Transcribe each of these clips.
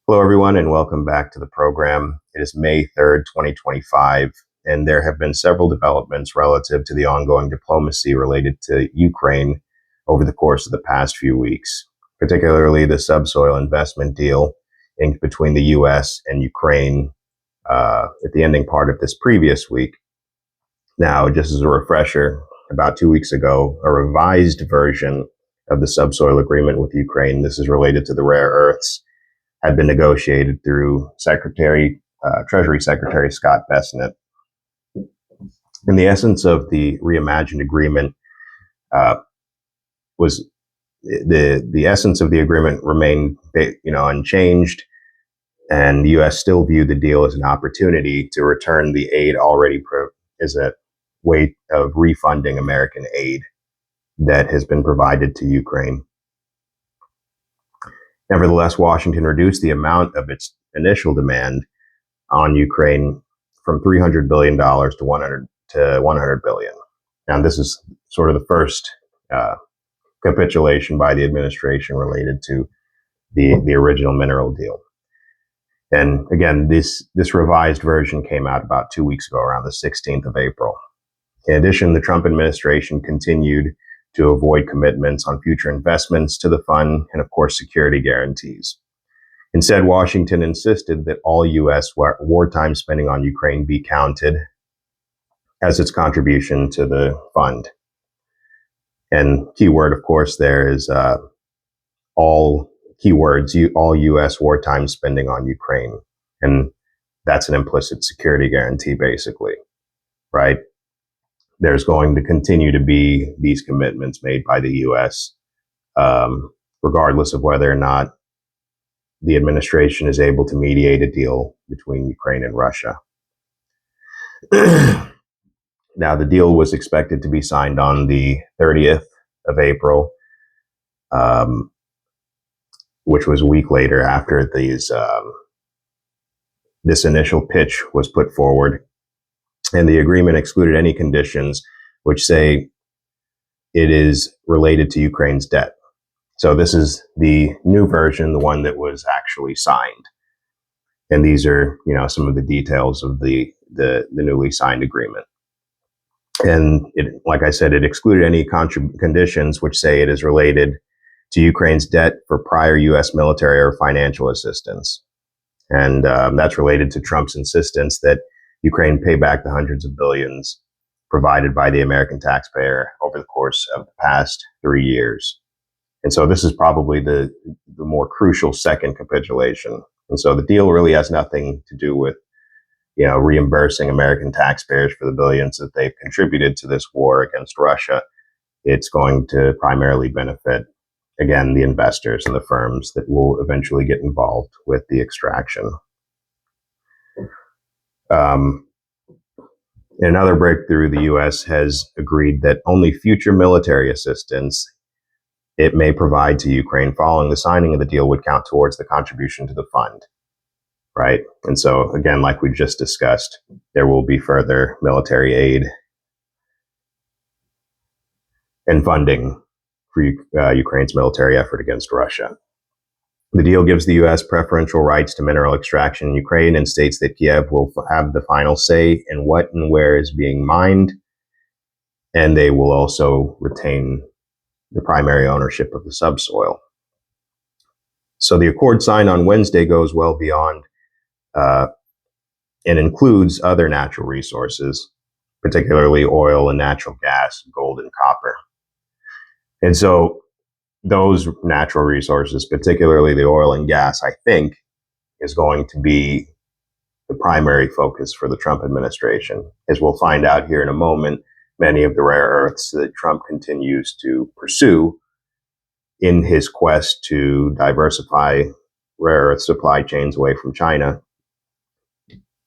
Hello, everyone, and welcome back to the program. It is May 3rd, 2025, and there have been several developments relative to the ongoing diplomacy related to Ukraine over the course of the past few weeks, particularly the subsoil investment deal inked between the U.S. and Ukraine at the ending part of this previous week. Now, just as a refresher, about 2 weeks ago, a revised version of the subsoil agreement with Ukraine, this is related to the rare earths, had been negotiated through Treasury Secretary Scott Bessent. And the essence of the reimagined agreement was the essence of the agreement remained, unchanged, and the U.S. still viewed the deal as an opportunity to return the aid already as a way of refunding American aid that has been provided to Ukraine. Nevertheless, Washington reduced the amount of its initial demand on Ukraine from $300 billion to $100 billion. And this is sort of the first capitulation by the administration related to the original mineral deal. And again, this revised version came out about 2 weeks ago, around the 16th of April. In addition, the Trump administration continued to avoid commitments on future investments to the fund and, of course, security guarantees. Instead, Washington insisted that all U.S. wartime spending on Ukraine be counted as its contribution to the fund. And key word, of course, there is all U.S. wartime spending on Ukraine. And that's an implicit security guarantee, basically, right? There's going to continue to be these commitments made by the U.S., regardless of whether or not the administration is able to mediate a deal between Ukraine and Russia. Now, the deal was expected to be signed on the 30th of April, which was a week later after this initial pitch was put forward. And the agreement excluded any conditions which say it is related to Ukraine's debt. So this is the new version, the one that was actually signed. And these are, some of the details of the newly signed agreement. And like I said, it excluded any conditions which say it is related to Ukraine's debt for prior U.S. military or financial assistance. And that's related to Trump's insistence that Ukraine pay back the hundreds of billions provided by the American taxpayer over the course of the past 3 years. And so this is probably the more crucial second capitulation. And so the deal really has nothing to do with, reimbursing American taxpayers for the billions that they've contributed to this war against Russia. It's going to primarily benefit, again, the investors and the firms that will eventually get involved with the extraction. In another breakthrough, the U.S. has agreed that only future military assistance it may provide to Ukraine following the signing of the deal would count towards the contribution to the fund, right? And so, again, like we just discussed, there will be further military aid and funding for Ukraine's military effort against Russia. The deal gives the U.S. preferential rights to mineral extraction in Ukraine and states that Kiev will have the final say in what and where is being mined, and they will also retain the primary ownership of the subsoil. So the accord signed on Wednesday goes well beyond and includes other natural resources, particularly oil and natural gas, gold and copper. And so those natural resources, particularly the oil and gas, I think, is going to be the primary focus for the Trump administration. As we'll find out here in a moment, many of the rare earths that Trump continues to pursue in his quest to diversify rare earth supply chains away from China,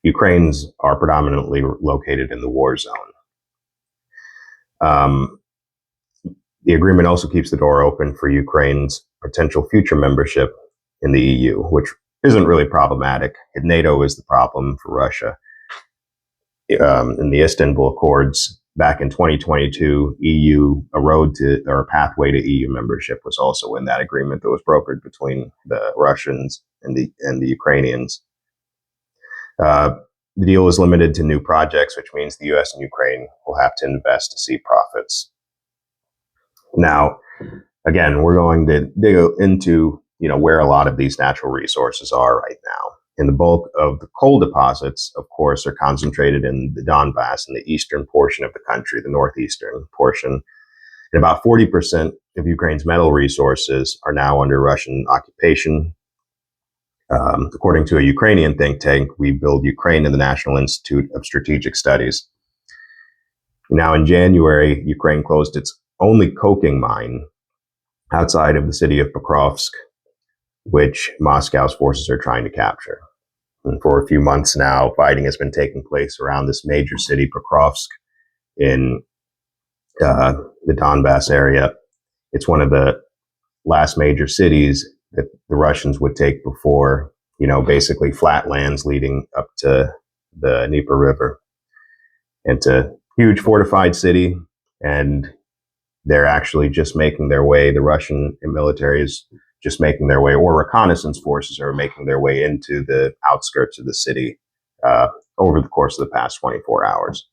Ukraine's are predominantly located in the war zone. The agreement also keeps the door open for Ukraine's potential future membership in the EU, which isn't really problematic. NATO is the problem for Russia. In the Istanbul Accords back in 2022, a pathway to EU membership was also in that agreement that was brokered between the Russians and the Ukrainians. The deal is limited to new projects, which means the U.S. and Ukraine will have to invest to see profits. Now, again, we're going to dig into where a lot of these natural resources are right now. And the bulk of the coal deposits, of course, are concentrated in the Donbass, in the eastern portion of the country, the northeastern portion. And about 40% of Ukraine's metal resources are now under Russian occupation. According to a Ukrainian think tank, Rebuild Ukraine and the National Institute of Strategic Studies. Now, in January, Ukraine closed its only coking mine outside of the city of Pokrovsk, which Moscow's forces are trying to capture. And for a few months now, fighting has been taking place around this major city, Pokrovsk, in the Donbass area. It's one of the last major cities that the Russians would take before, basically flatlands leading up to the Dnieper River. It's a huge fortified city, and they're actually just making their way. The Russian military is just making their way, or reconnaissance forces are making their way into the outskirts of the city over the course of the past 24 hours.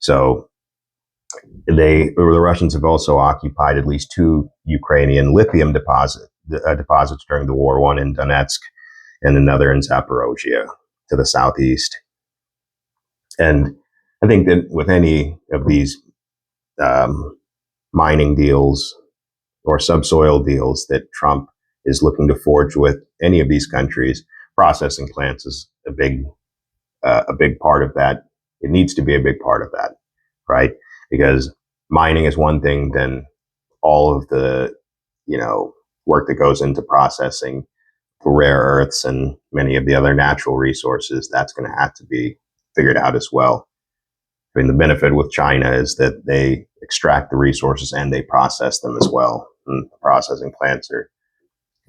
So the Russians have also occupied at least 2 Ukrainian lithium deposits during the war, one in Donetsk and another in Zaporozhye to the southeast. And I think that with any of these mining deals or subsoil deals that Trump is looking to forge with any of these countries, processing plants is a big part of that. It needs to be a big part of that, right? Because mining is one thing, then all of the, work that goes into processing for rare earths and many of the other natural resources, that's going to have to be figured out as well. I mean, the benefit with China is that they extract the resources and they process them as well. And processing plants are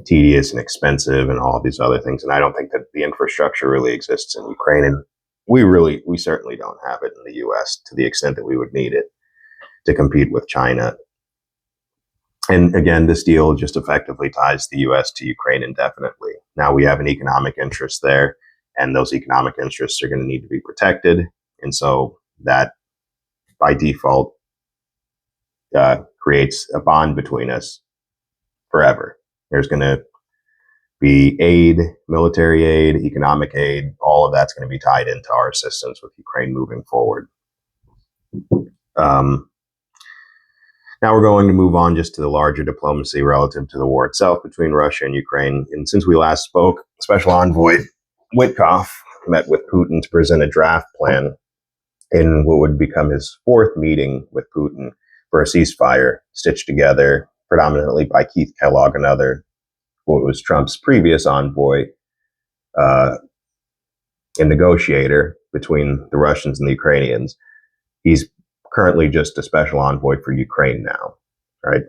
tedious and expensive and all of these other things. And I don't think that the infrastructure really exists in Ukraine. And we certainly don't have it in the US to the extent that we would need it to compete with China. And again, this deal just effectively ties the US to Ukraine indefinitely. Now we have an economic interest there, and those economic interests are going to need to be protected. And so that, by default, creates a bond between us forever. There's going to be aid, military aid, economic aid, all of that's going to be tied into our assistance with Ukraine moving forward. Now we're going to move on just to the larger diplomacy relative to the war itself between Russia and Ukraine. And since we last spoke, Special Envoy Witkoff met with Putin to present a draft plan in what would become his 4th meeting with Putin for a ceasefire, stitched together predominantly by Keith Kellogg, another, what was Trump's previous envoy and negotiator between the Russians and the Ukrainians. He's currently just a special envoy for Ukraine now, right?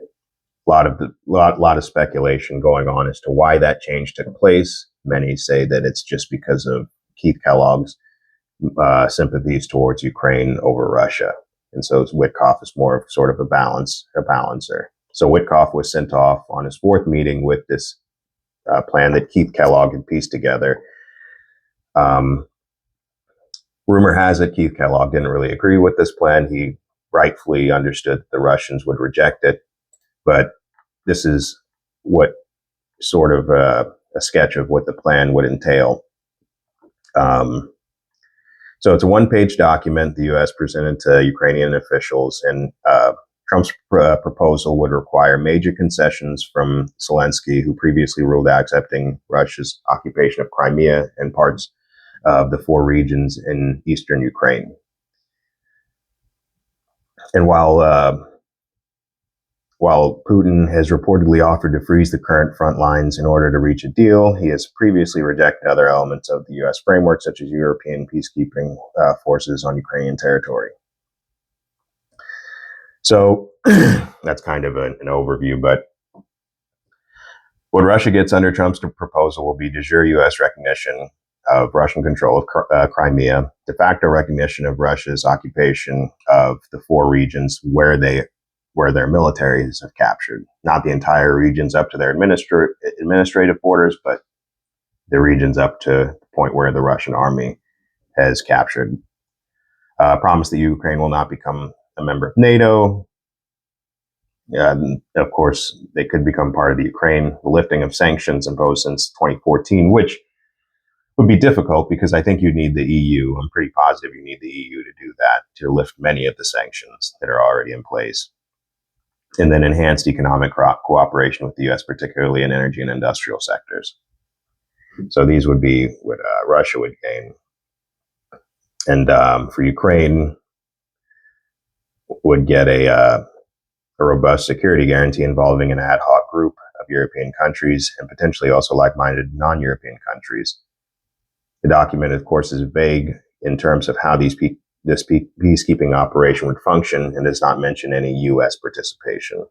A lot of speculation going on as to why that change took place. Many say that it's just because of Keith Kellogg's sympathies towards Ukraine over Russia. And so Witkoff is more of sort of a balancer. So Witkoff was sent off on his 4th meeting with this plan that Keith Kellogg had pieced together. Rumor has it Keith Kellogg didn't really agree with this plan. He rightfully understood that the Russians would reject it. But this is what sort of a sketch of what the plan would entail. So it's a 1-page document the U.S. presented to Ukrainian officials, and Trump's proposal would require major concessions from Zelensky, who previously ruled out accepting Russia's occupation of Crimea and parts of the 4 regions in eastern Ukraine. And while Putin has reportedly offered to freeze the current front lines in order to reach a deal, he has previously rejected other elements of the U.S. framework, such as European peacekeeping forces on Ukrainian territory. So that's kind of an overview, but what Russia gets under Trump's proposal will be de jure U.S. recognition of Russian control of Crimea, de facto recognition of Russia's occupation of the 4 regions where their militaries have captured, not the entire regions up to their administrative borders, but the regions up to the point where the Russian army has captured. Promised that Ukraine will not become a member of NATO. Of course, they could become part of the Ukraine. The lifting of sanctions imposed since 2014, which would be difficult because I think you need the EU. I'm pretty positive you need the EU to do that, to lift many of the sanctions that are already in place. And then enhanced economic cooperation with the US, particularly in energy and industrial sectors. So these would be what Russia would gain. And for Ukraine, would get a robust security guarantee involving an ad hoc group of European countries and potentially also like-minded non-European countries. The document, of course, is vague in terms of how this peacekeeping operation would function and does not mention any U.S. participation.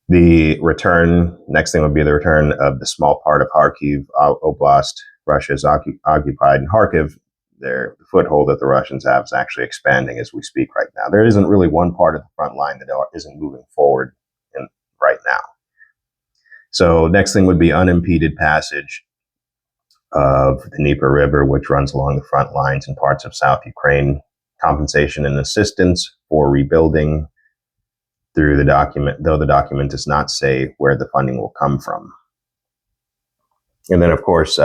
The return, next thing would be the return of the small part of Kharkiv Oblast. Russia is occupied in Kharkiv. The foothold that the Russians have is actually expanding as we speak right now. There isn't really one part of the front line that isn't moving forward right now. So next thing would be unimpeded passage of the Dnieper River, which runs along the front lines in parts of South Ukraine, compensation and assistance for rebuilding through the document, though the document does not say where the funding will come from. And then, of course,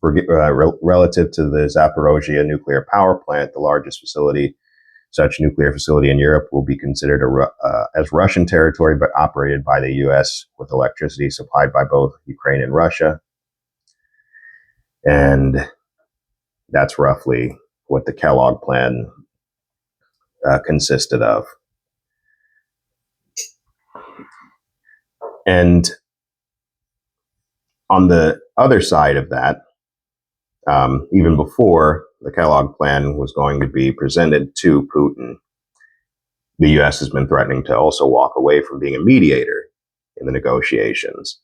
relative to the Zaporozhye nuclear power plant, the largest such nuclear facility in Europe will be considered as Russian territory, but operated by the U.S. with electricity supplied by both Ukraine and Russia. And that's roughly what the Kellogg plan consisted of. And on the other side of that, even before the Kellogg plan was going to be presented to Putin, the U.S. has been threatening to also walk away from being a mediator in the negotiations,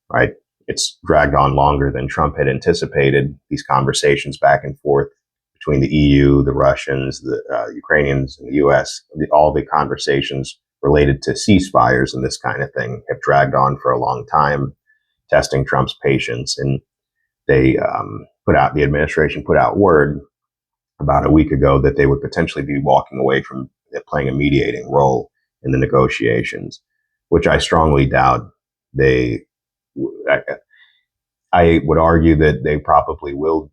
right? It's dragged on longer than Trump had anticipated, these conversations back and forth between the EU, the Russians, the Ukrainians, and the U.S. All the conversations related to ceasefires and this kind of thing have dragged on for a long time, testing Trump's patience. And they the administration put out word about a week ago that they would potentially be walking away from playing a mediating role in the negotiations, which I strongly doubt I would argue that they probably will.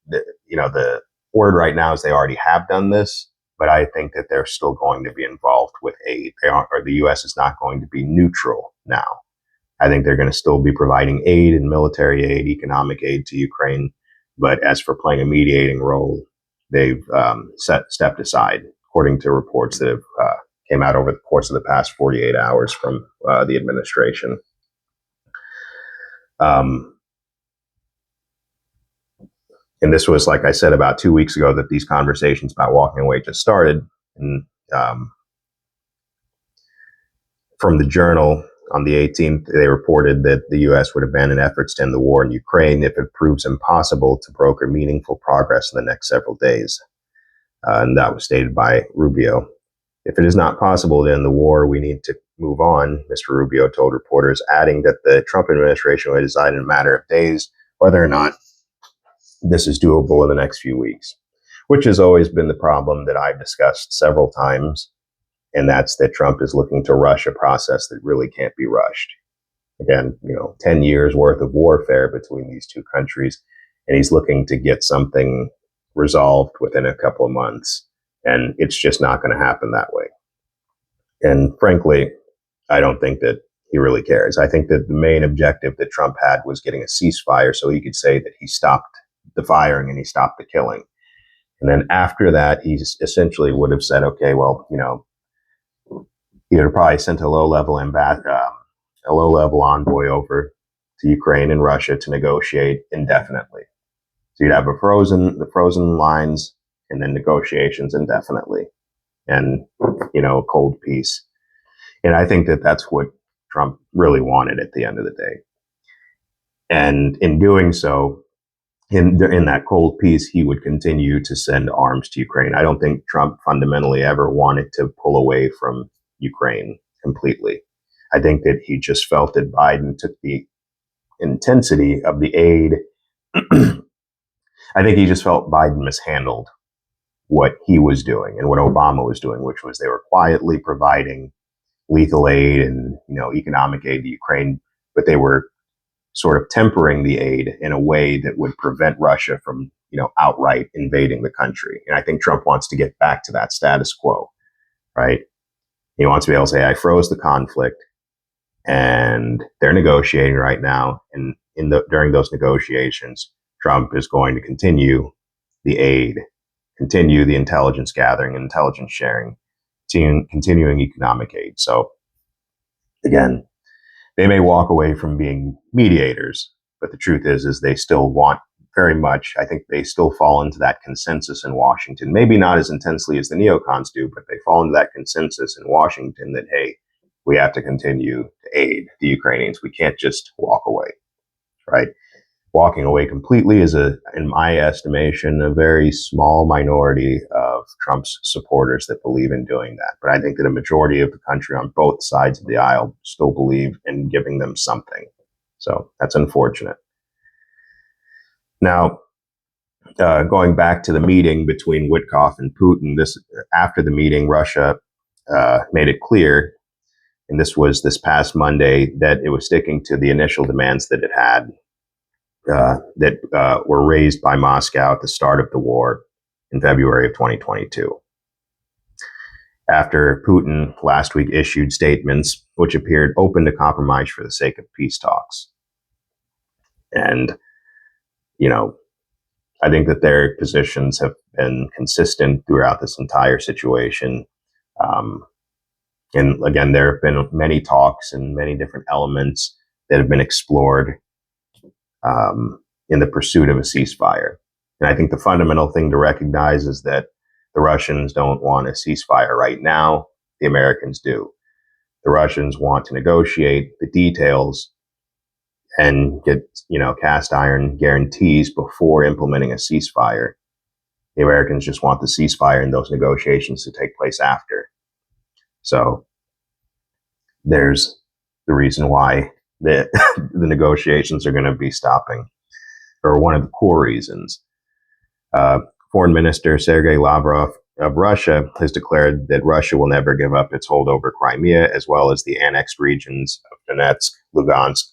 The word right now is they already have done this, but I think that they're still going to be involved with aid. The U.S. is not going to be neutral now. I think they're going to still be providing aid and military aid, economic aid to Ukraine. But as for playing a mediating role, they've stepped aside, according to reports that have came out over the course of the past 48 hours from the administration. And this was, like I said, about 2 weeks ago that these conversations about walking away just started. And from the Journal on the 18th, they reported that the U.S. would abandon efforts to end the war in Ukraine if it proves impossible to broker meaningful progress in the next several days. And that was stated by Rubio. If it is not possible to end the war, we need to move on, Mr. Rubio told reporters, adding that the Trump administration would decide in a matter of days whether or not this is doable in the next few weeks, which has always been the problem that I've discussed several times. And that's that Trump is looking to rush a process that really can't be rushed. Again, 10 years worth of warfare between these two countries, and he's looking to get something resolved within a couple of months. And it's just not going to happen that way. And frankly, I don't think that he really cares. I think that the main objective that Trump had was getting a ceasefire so he could say that he stopped the firing and he stopped the killing. And then after that, he essentially would have said, okay, well, he would have probably sent a low-level envoy over to Ukraine and Russia to negotiate indefinitely. So you'd have the frozen lines and then negotiations indefinitely, and a cold peace. And I think that that's what Trump really wanted at the end of the day. And in doing so, in that cold peace, he would continue to send arms to Ukraine. I don't think Trump fundamentally ever wanted to pull away from Ukraine completely. I think that he just felt that Biden took the intensity of the aid, I think he just felt Biden mishandled what he was doing and what Obama was doing, which was they were quietly providing lethal aid and economic aid to Ukraine, but they were sort of tempering the aid in a way that would prevent Russia from outright invading the country. And I think Trump wants to get back to that status quo, right? He wants to be able to say, I froze the conflict and they're negotiating right now. And during those negotiations, Trump is going to continue the aid, continue the intelligence gathering and intelligence sharing, continuing economic aid. So again, they may walk away from being mediators, but the truth is they still want very much, I think they still fall into that consensus in Washington, maybe not as intensely as the neocons do, but they fall into that consensus in Washington that, hey, we have to continue to aid the Ukrainians. We can't just walk away, right? Walking away completely is, in my estimation, a very small minority of Trump's supporters that believe in doing that. But I think that a majority of the country on both sides of the aisle still believe in giving them something. So that's unfortunate. Now, going back to the meeting between Witkoff and Putin, after the meeting, Russia made it clear, and this was this past Monday, that it was sticking to the initial demands that it had, that were raised by Moscow at the start of the war in February of 2022. After Putin last week issued statements which appeared open to compromise for the sake of peace talks. And, I think that their positions have been consistent throughout this entire situation. And again, there have been many talks and many different elements that have been explored in the pursuit of a ceasefire. And I think the fundamental thing to recognize is that the Russians don't want a ceasefire right now. The Americans do. The Russians want to negotiate the details and get, cast iron guarantees before implementing a ceasefire. The Americans just want the ceasefire and those negotiations to take place after. So there's the reason why the negotiations are going to be stopping, or one of the core reasons. Foreign Minister Sergei Lavrov of Russia has declared that Russia will never give up its hold over Crimea, as well as the annexed regions of Donetsk, Lugansk,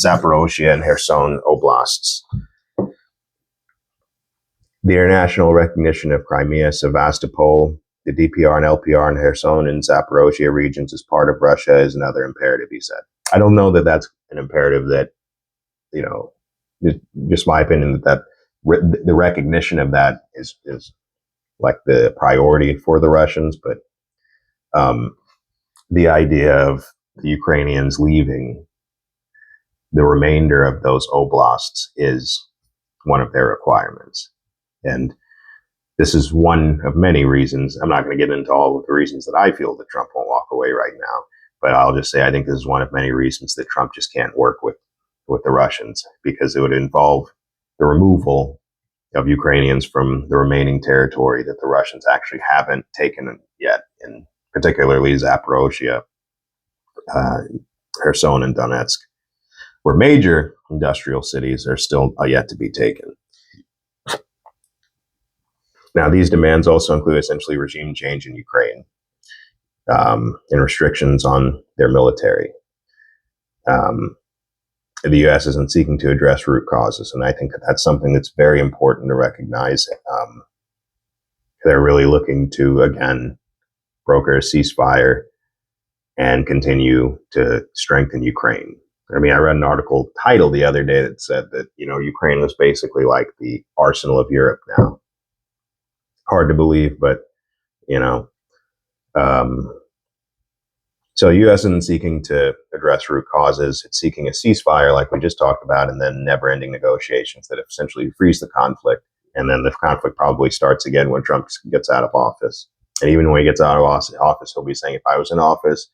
Zaporozhye, and Kherson oblasts. The international recognition of Crimea, Sevastopol, the DPR and LPR, and Kherson and Zaporozhye regions as part of Russia is another imperative, he said. I don't know that that's an imperative that, just my opinion, that the recognition of that is like the priority for the Russians, but the idea of the Ukrainians leaving the remainder of those oblasts is one of their requirements. And this is one of many reasons. I'm not going to get into all of the reasons that I feel that Trump won't walk away right now, but I'll just say I think this is one of many reasons that Trump just can't work with the Russians, because it would involve the removal of Ukrainians from the remaining territory that the Russians actually haven't taken yet, and particularly Zaporozhye, Kherson, and Donetsk, where major industrial cities are still yet to be taken. Now, these demands also include essentially regime change in Ukraine, and restrictions on their military. The U.S. isn't seeking to address root causes, and I think that that's something that's very important to recognize. They're really looking to, again, broker a ceasefire and continue to strengthen Ukraine. I mean, I read an article title the other day that said that, Ukraine was basically like the arsenal of Europe now. Hard to believe, but, so U.S. isn't seeking to address root causes. It's seeking a ceasefire, like we just talked about, and then never-ending negotiations that essentially freeze the conflict. And then the conflict probably starts again when Trump gets out of office. And even when he gets out of office, he'll be saying, if I was in office,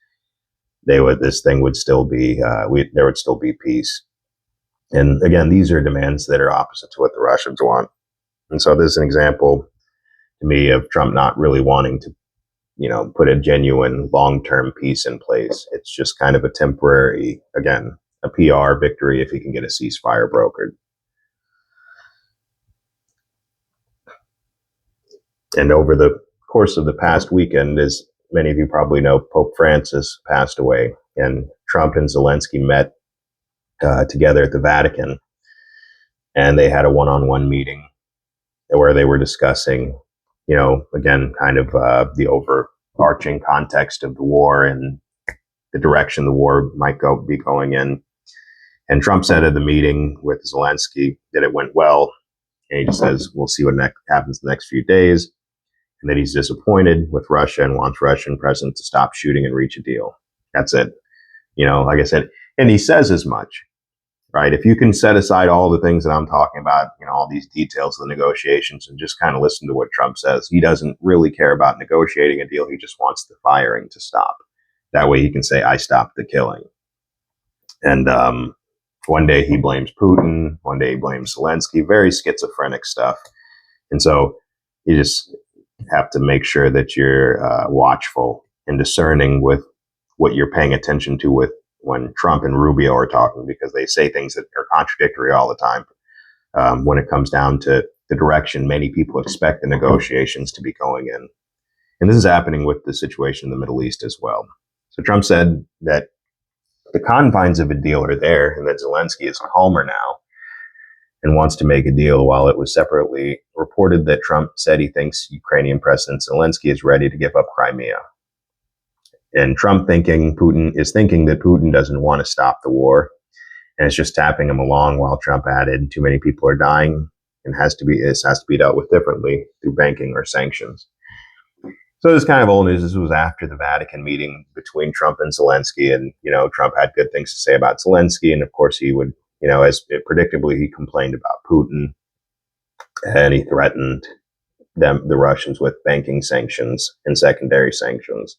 this thing would still be, there would still be peace. And again, these are demands that are opposite to what the Russians want. And so this is an example to me of Trump not really wanting to, put a genuine long-term peace in place. It's just kind of a temporary, again, a PR victory if he can get a ceasefire brokered. And over the course of the past weekend, as many of you probably know, Pope Francis passed away, and Trump and Zelensky met together at the Vatican, and they had a one-on-one meeting where they were discussing, again, kind of the overarching context of the war and the direction the war might be going in. And Trump said at the meeting with Zelensky that it went well, and he just says, we'll see what happens the next few days, and that he's disappointed with Russia and wants Russian president to stop shooting and reach a deal. That's it. Like I said, and he says as much, right? If you can set aside all the things that I'm talking about, all these details of the negotiations, and just kind of listen to what Trump says, he doesn't really care about negotiating a deal. He just wants the firing to stop. That way he can say, I stopped the killing. And one day he blames Putin, one day he blames Zelensky, very schizophrenic stuff. And so you just have to make sure that you're watchful and discerning with what you're paying attention to with when Trump and Rubio are talking, because they say things that are contradictory all the time. When it comes down to the direction many people expect the negotiations to be going in. And this is happening with the situation in the Middle East as well. So Trump said that the confines of a deal are there, and that Zelensky is calmer now and wants to make a deal, while it was separately reported that Trump said he thinks Ukrainian President Zelensky is ready to give up Crimea. And Trump is thinking that Putin doesn't want to stop the war, and it's just tapping him along, while Trump added, too many people are dying, and this has to be dealt with differently through banking or sanctions. So this kind of old news. This was after the Vatican meeting between Trump and Zelensky, and Trump had good things to say about Zelensky, and of course he would, as predictably, he complained about Putin, and he threatened the Russians with banking sanctions and secondary sanctions.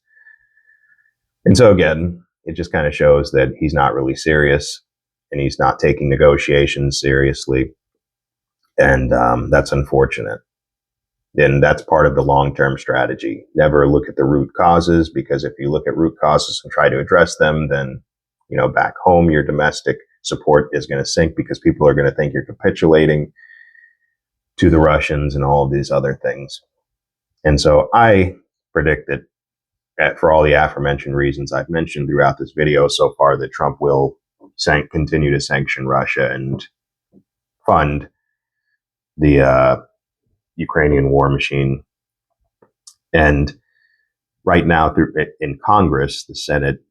And so again, it just kind of shows that he's not really serious, and he's not taking negotiations seriously, and that's unfortunate. And that's part of the long-term strategy. Never look at the root causes, because if you look at root causes and try to address them, then, back home, your domestic support is going to sink, because people are going to think you're capitulating to the Russians and all of these other things. And so I predict that for all the aforementioned reasons I've mentioned throughout this video so far, that Trump will continue to sanction Russia and fund the Ukrainian war machine. And right now, in Congress, the Senate,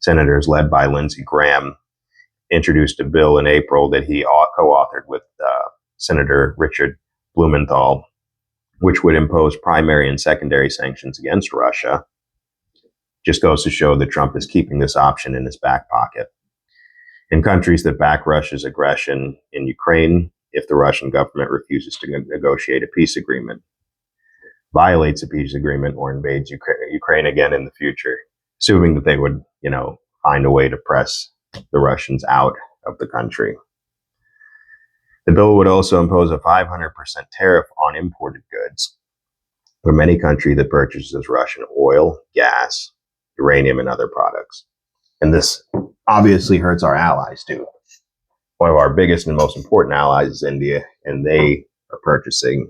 senators led by Lindsey Graham introduced a bill in April that he co-authored with Senator Richard Blumenthal, which would impose primary and secondary sanctions against Russia. Just goes to show that Trump is keeping this option in his back pocket. In countries that back Russia's aggression in Ukraine, if the Russian government refuses to negotiate a peace agreement, violates a peace agreement, or invades Ukraine again in the future, assuming that they would, find a way to press the Russians out of the country. The bill would also impose a 500% tariff on imported goods from any country that purchases Russian oil, gas, uranium, and other products. And this obviously hurts our allies too. One of our biggest and most important allies is India, and they are purchasing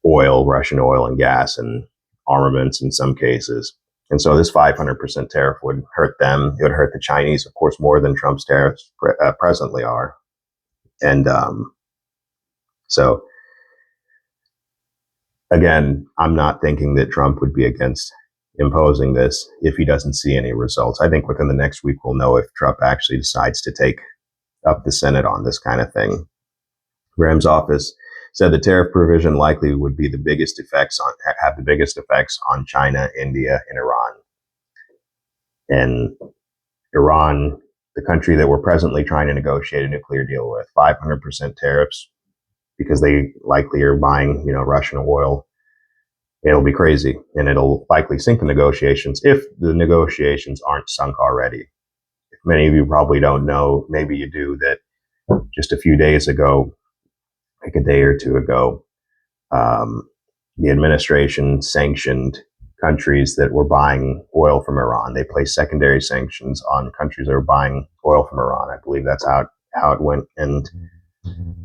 oil, Russian oil and gas, and armaments in some cases. And so this 500% tariff would hurt them. It would hurt the Chinese, of course, more than Trump's tariffs presently are. And so, again, I'm not thinking that Trump would be against imposing this if he doesn't see any results. I think within the next week, we'll know if Trump actually decides to take up the Senate on this kind of thing. Graham's office said the tariff provision likely would be have the biggest effects on China, India, and Iran. And Iran, the country that we're presently trying to negotiate a nuclear deal with, 500% tariffs, because they likely are buying, Russian oil. It'll be crazy, and it'll likely sink the negotiations if the negotiations aren't sunk already. Many of you probably don't know, maybe you do, that just a few days ago, like a day or two ago, the administration sanctioned countries that were buying oil from Iran. They placed secondary sanctions on countries that were buying oil from Iran. I believe that's how it went. And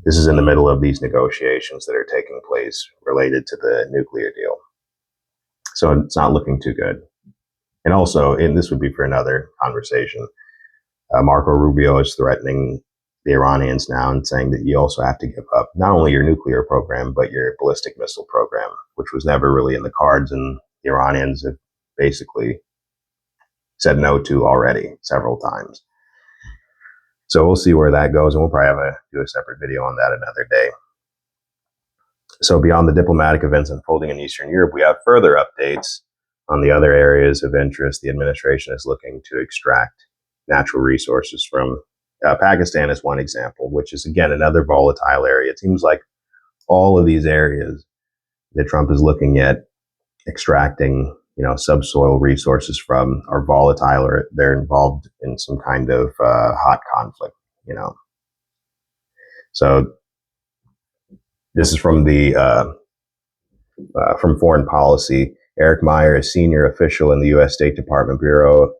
this is in the middle of these negotiations that are taking place related to the nuclear deal. So it's not looking too good. And also, and this would be for another conversation, Marco Rubio is threatening the Iranians now and saying that you also have to give up not only your nuclear program, but your ballistic missile program, which was never really in the cards. And the Iranians have basically said no to already several times. So we'll see where that goes. And we'll probably do a separate video on that another day. So beyond the diplomatic events unfolding in Eastern Europe, we have further updates on the other areas of interest. The administration is looking to extract natural resources from Pakistan is one example, which is, again, another volatile area. It seems like all of these areas that Trump is looking at extracting, subsoil resources from are volatile, or they're involved in some kind of hot conflict, So this is from from Foreign Policy. Eric Meyer, a senior official in the U.S. State Department Bureau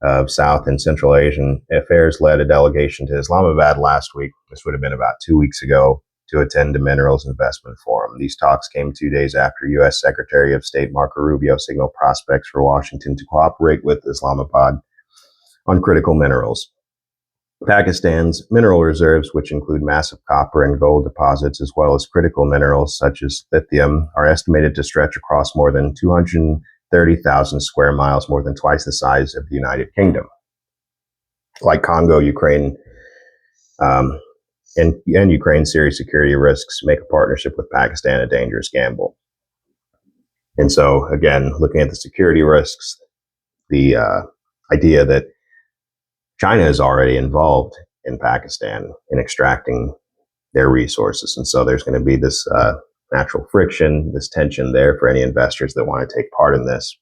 of South and Central Asian Affairs, led a delegation to Islamabad last week. This would have been about 2 weeks ago, to attend the Minerals Investment Forum. These talks came 2 days after U.S. Secretary of State Marco Rubio signaled prospects for Washington to cooperate with Islamabad on critical minerals. Pakistan's mineral reserves, which include massive copper and gold deposits, as well as critical minerals such as lithium, are estimated to stretch across more than 230,000 square miles, more than twice the size of the United Kingdom. Like Congo, Ukraine, and Ukraine's serious security risks make a partnership with Pakistan a dangerous gamble. And so, again, looking at the security risks, the idea that China is already involved in Pakistan in extracting their resources. And so there's going to be this natural friction, this tension there for any investors that want to take part in this.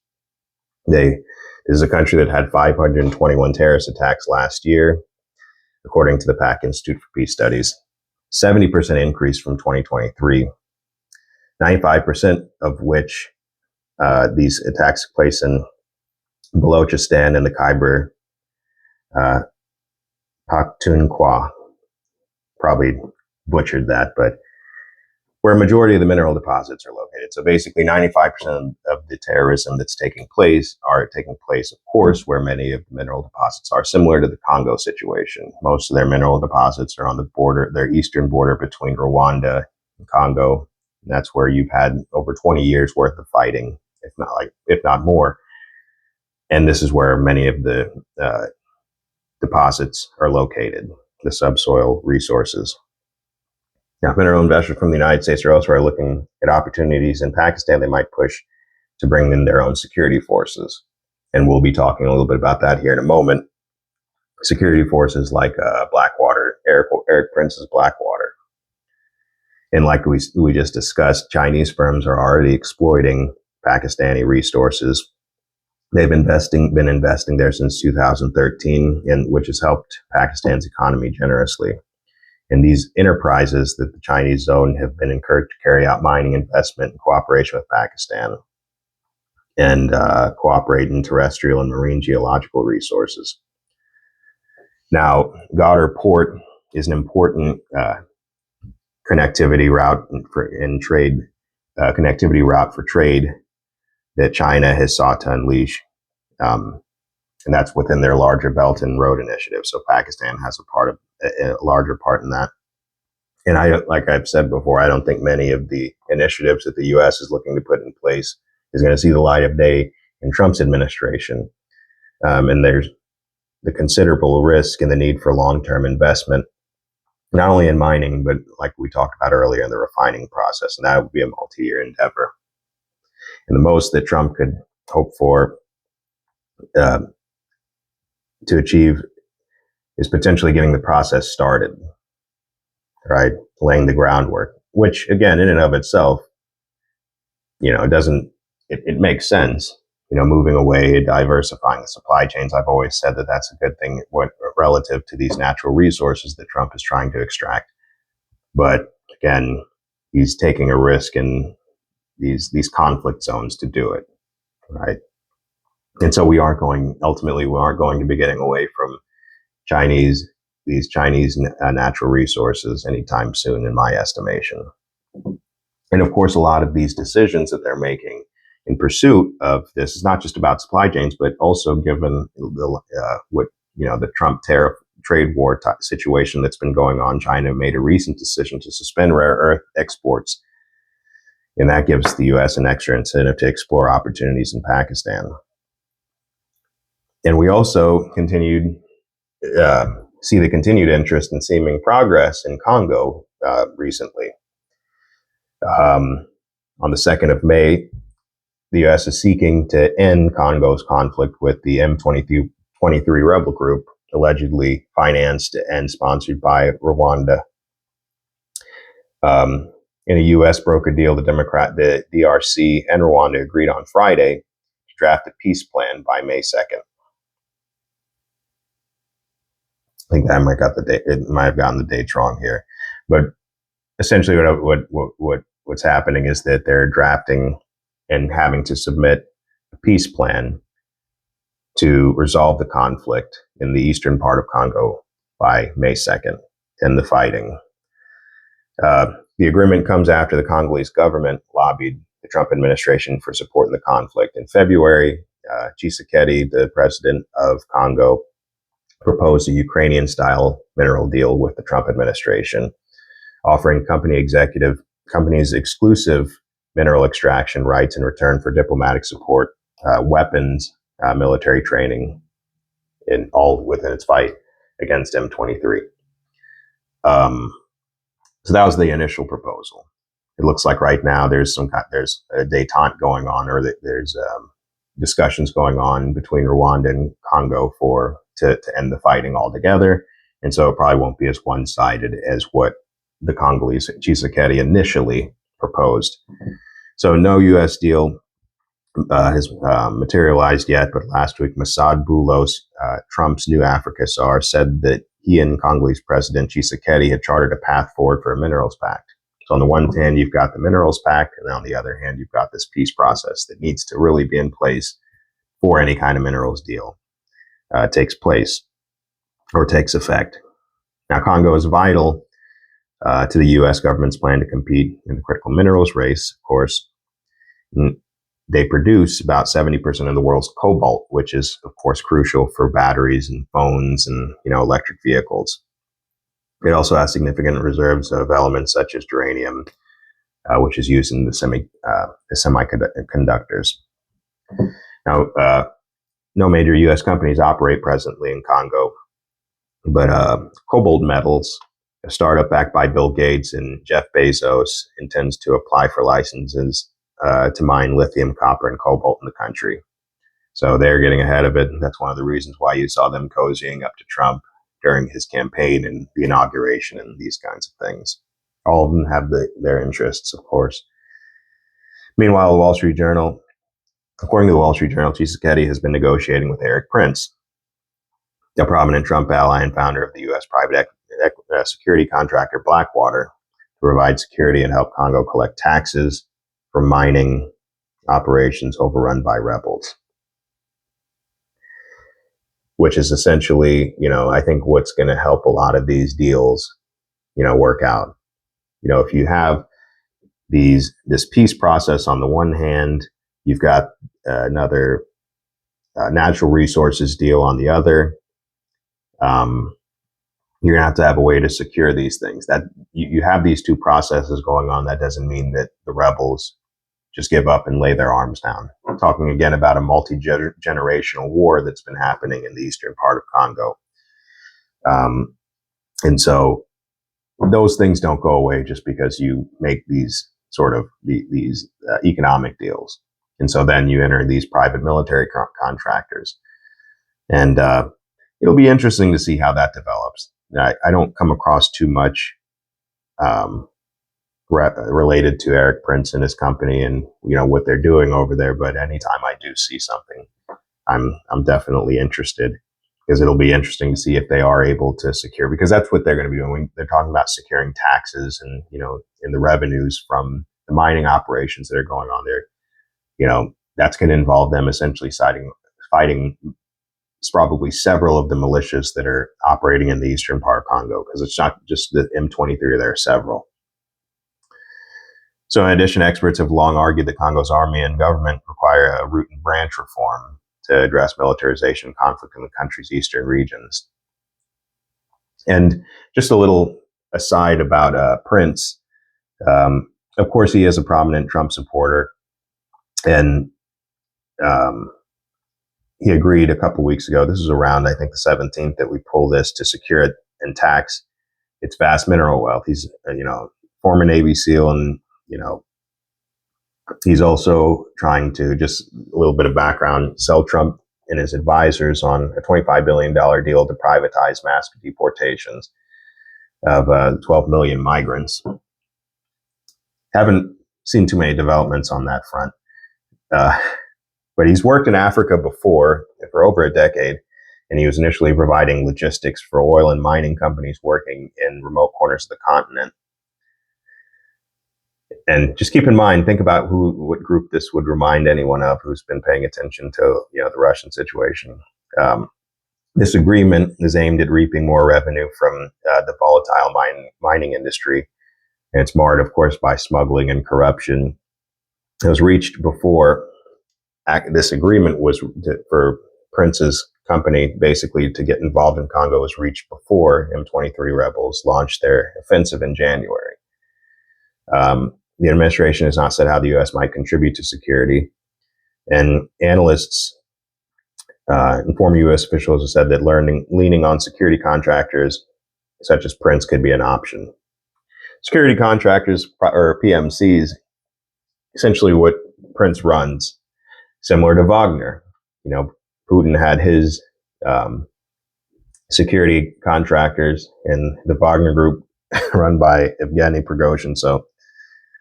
This is a country that had 521 terrorist attacks last year, according to the Pak Institute for Peace Studies, 70% increase from 2023, 95% of which these attacks took place in Balochistan and the Khyber Pakhtunkhwa. Probably butchered that, but where a majority of the mineral deposits are located. So basically 95% of the terrorism that's taking place, of course, where many of the mineral deposits are, similar to the Congo situation. Most of their mineral deposits are on the border, their eastern border between Rwanda and Congo. And that's where you've had over 20 years worth of fighting, if not more. And this is where many of the deposits are located, the subsoil resources. Now, if mineral investors from the United States or elsewhere are looking at opportunities in Pakistan, they might push to bring in their own security forces. And we'll be talking a little bit about that here in a moment. Security forces like Blackwater, Eric Prince's Blackwater. And like we just discussed, Chinese firms are already exploiting Pakistani resources. They've been investing there since 2013, which has helped Pakistan's economy generously. And these enterprises that the Chinese own have been encouraged to carry out mining investment in cooperation with Pakistan and cooperate in terrestrial and marine geological resources. Now, Gwadar Port is an important connectivity route for trade that China has sought to unleash. And that's within their larger Belt and Road Initiative. So Pakistan has a larger part in that. And like I've said before, I don't think many of the initiatives that the U.S. is looking to put in place is going to see the light of day in Trump's administration. And there's the considerable risk and the need for long-term investment, not only in mining, but like we talked about earlier, in the refining process. And that would be a multi-year endeavor. And the most that Trump could hope for to achieve is potentially getting the process started, right? Laying the groundwork, which again, in and of itself, it makes sense, moving away, diversifying the supply chains. I've always said that that's a good thing relative to these natural resources that Trump is trying to extract. But again, he's taking a risk in these conflict zones to do it. right? And so we aren't going to be getting away from these Chinese natural resources anytime soon, in my estimation. And of course, a lot of these decisions that they're making in pursuit of this is not just about supply chains, but also given what the Trump tariff trade war situation that's been going on. China made a recent decision to suspend rare earth exports, and that gives the U.S. an extra incentive to explore opportunities in Pakistan. And we also see the continued interest and seeming progress in Congo recently. On the 2nd of May, the U.S. is seeking to end Congo's conflict with the M23 rebel group, allegedly financed and sponsored by Rwanda. In a U.S. broker deal, the DRC and Rwanda agreed on Friday to draft a peace plan by May 2nd. I think I might have gotten the dates wrong here, but essentially what's happening is that they're drafting and having to submit a peace plan to resolve the conflict in the eastern part of Congo by May 2nd, end the fighting. The agreement comes after the Congolese government lobbied the Trump administration for support in the conflict. In February, Tshisekedi, the president of Congo, proposed a Ukrainian-style mineral deal with the Trump administration, offering companies exclusive mineral extraction rights in return for diplomatic support, weapons, military training, all within its fight against M23. So that was the initial proposal. It looks like right now there's a détente going on, or there's discussions going on between Rwanda and Congo to end the fighting altogether. And so it probably won't be as one-sided as what the Congolese Tshisekedi initially proposed. So no U.S. deal has materialized yet, but last week Masad Boulos, Trump's new Africa czar, said that he and Congolese President Tshisekedi had charted a path forward for a minerals pact. So on the one hand, you've got the minerals pact, and on the other hand, you've got this peace process that needs to really be in place for any kind of minerals deal takes place or takes effect. Now, Congo is vital to the U.S. government's plan to compete in the critical minerals race. Of course, they produce about 70% of the world's cobalt, which is, of course, crucial for batteries and phones and electric vehicles. It also has significant reserves of elements such as uranium, which is used in the semiconductors. Now, no major U.S. companies operate presently in Congo, but Cobalt Metals, a startup backed by Bill Gates and Jeff Bezos, intends to apply for licenses to mine lithium, copper, and cobalt in the country. So they're getting ahead of it. That's one of the reasons why you saw them cozying up to Trump during his campaign and the inauguration and these kinds of things. All of them have their interests, of course. Meanwhile, the Wall Street Journal, according to the Wall Street Journal, Tshisekedi has been negotiating with Eric Prince, a prominent Trump ally and founder of the U.S. private security contractor Blackwater, to provide security and help Congo collect taxes from mining operations overrun by rebels. Which is essentially, I think what's going to help a lot of these deals, work out. If you have this peace process on the one hand, you've got another natural resources deal on the other. You're going to have a way to secure these things. That you have these two processes going on. That doesn't mean that the rebels just give up and lay their arms down. I'm talking again about a multi-generational war that's been happening in the eastern part of Congo. And so those things don't go away just because you make these these economic deals. And so then you enter these private military contractors. And it'll be interesting to see how that develops. I don't come across too much related to Eric Prince and his company and what they're doing over there. But anytime I do see something, I'm definitely interested, because it'll be interesting to see if they are able to secure, because that's what they're going to be doing. They're talking about securing taxes and in the revenues from the mining operations that are going on there. that's going to involve them essentially fighting probably several of the militias that are operating in the eastern part of Congo, because it's not just the M23, there are several. So in addition, experts have long argued that Congo's army and government require a root and branch reform to address militarization and conflict in the country's eastern regions. And just a little aside about Prince. Of course, he is a prominent Trump supporter, and he agreed a couple weeks ago, this is around, I think, the 17th, that we pull this to secure it and tax its vast mineral wealth. He's, former Navy SEAL, and, he's also trying to, just a little bit of background, sell Trump and his advisors on a $25 billion deal to privatize mass deportations of 12 million migrants. Haven't seen too many developments on that front. But he's worked in Africa before for over a decade, and he was initially providing logistics for oil and mining companies working in remote corners of the continent. And just keep in mind, think about what group this would remind anyone of who's been paying attention to the Russian situation. This agreement is aimed at reaping more revenue from the volatile mining industry, and it's marred, of course, by smuggling and corruption. It was reached before. This agreement was for Prince's company basically to get involved in Congo was reached before M23 rebels launched their offensive in January. The administration has not said how the U.S. might contribute to security, and analysts and former U.S. officials have said that leaning on security contractors such as Prince could be an option. Security contractors, or PMCs, essentially what Prince runs, similar to Wagner. Putin had his security contractors in the Wagner group run by Evgeny Prigozhin. So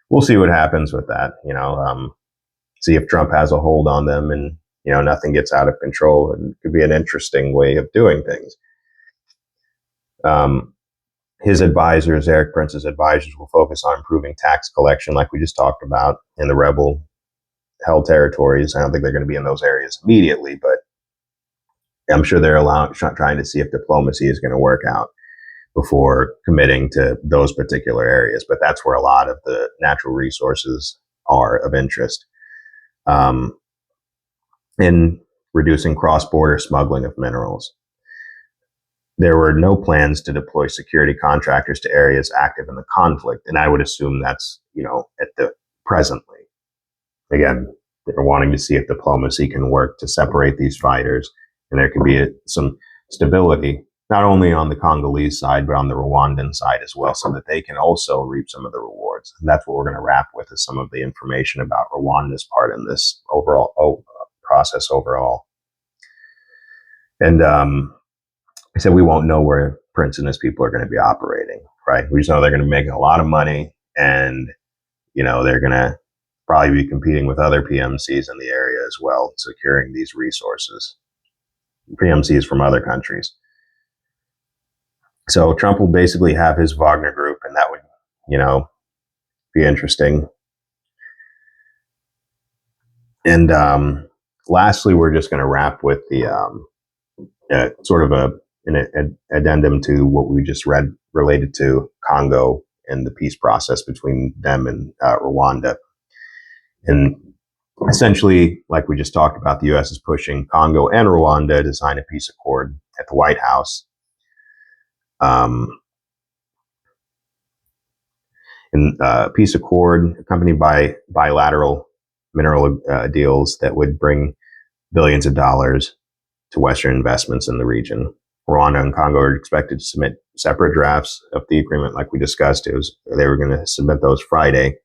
we'll see what happens with that. See if Trump has a hold on them and, nothing gets out of control. It could be an interesting way of doing things. His advisors, Eric Prince's advisors, will focus on improving tax collection, like we just talked about, in the rebel held territories. I don't think they're going to be in those areas immediately, but I'm sure they're trying to see if diplomacy is going to work out before committing to those particular areas. But that's where a lot of the natural resources are of interest. In reducing cross-border smuggling of minerals. There were no plans to deploy security contractors to areas active in the conflict, and I would assume that's, at the presently. Again, they're wanting to see if diplomacy can work to separate these fighters, and there can be some stability, not only on the Congolese side, but on the Rwandan side as well, so that they can also reap some of the rewards. And that's what we're going to wrap with, is some of the information about Rwanda's part in this overall process overall. And I said we won't know where Prince and his people are going to be operating, right? We just know they're going to be making a lot of money, and they're going to probably be competing with other PMCs in the area as well, securing these resources. PMCs from other countries. So Trump will basically have his Wagner group, and that would, be interesting. And lastly, we're just going to wrap with the sort of an addendum to what we just read related to Congo and the peace process between them and Rwanda. And essentially, like we just talked about, the U.S. is pushing Congo and Rwanda to sign a peace accord at the White House. Peace accord accompanied by bilateral mineral deals that would bring billions of dollars to Western investments in the region. Rwanda and Congo are expected to submit separate drafts of the agreement, like we discussed. They were going to submit those Friday.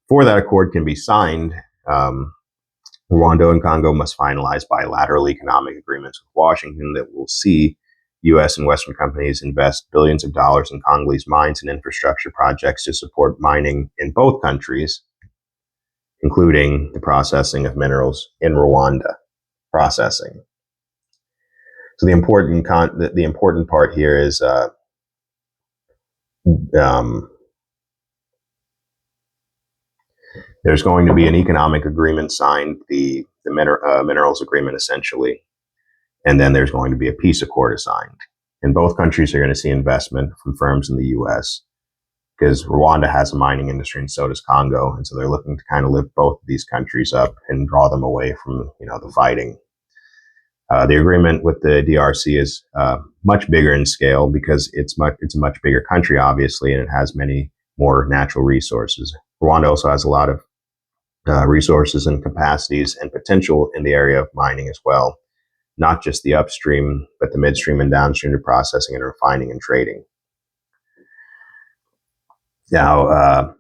Before that accord can be signed, Rwanda and Congo must finalize bilateral economic agreements with Washington that will see U.S. and Western companies invest billions of dollars in Congolese mines and infrastructure projects to support mining in both countries, including the processing of minerals in Rwanda. Processing. So the important part here is There's going to be an economic agreement signed, the minerals agreement essentially, and then there's going to be a peace accord signed. And both countries are going to see investment from firms in the U.S. because Rwanda has a mining industry and so does Congo, and so they're looking to kind of lift both of these countries up and draw them away from the fighting. The agreement with the DRC is much bigger in scale because it's a much bigger country, obviously, and it has many more natural resources. Rwanda also has a lot of resources and capacities and potential in the area of mining as well, not just the upstream, but the midstream and downstream to processing and refining and trading. Now,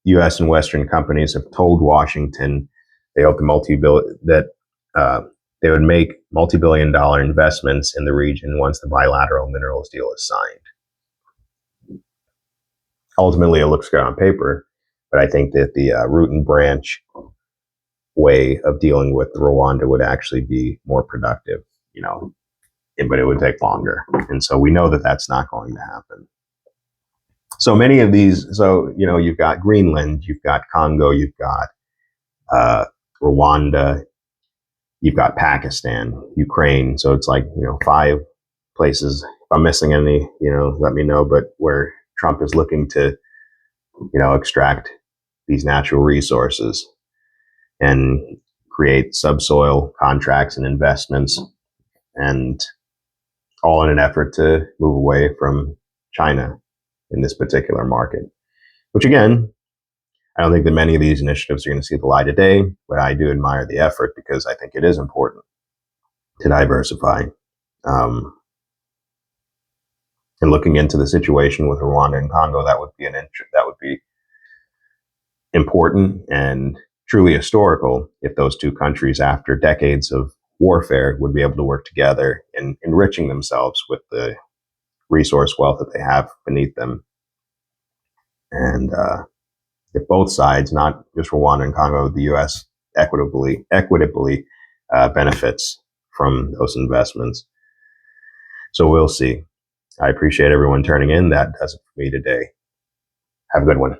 U.S. and Western companies have told Washington they hope that they would make multi-billion-dollar investments in the region once the bilateral minerals deal is signed. Ultimately, it looks good on paper, but I think that the root and branch way of dealing with Rwanda would actually be more productive, but it would take longer. And so we know that that's not going to happen. So many of these, you've got Greenland, you've got Congo, you've got Rwanda, you've got Pakistan, Ukraine. So it's like, 5 places. If I'm missing any, let me know. But where Trump is looking to, extract these natural resources and create subsoil contracts and investments, and all in an effort to move away from China in this particular market, which again, I don't think that many of these initiatives are going to see the light of day, but I do admire the effort because I think it is important to diversify. And looking into the situation with Rwanda and Congo, that would be important and truly historical if those two countries, after decades of warfare, would be able to work together in enriching themselves with the resource wealth that they have beneath them. And if both sides, not just Rwanda and Congo, the U.S. equitably benefits from those investments. So we'll see. I appreciate everyone turning in. That does it for me today. Have a good one.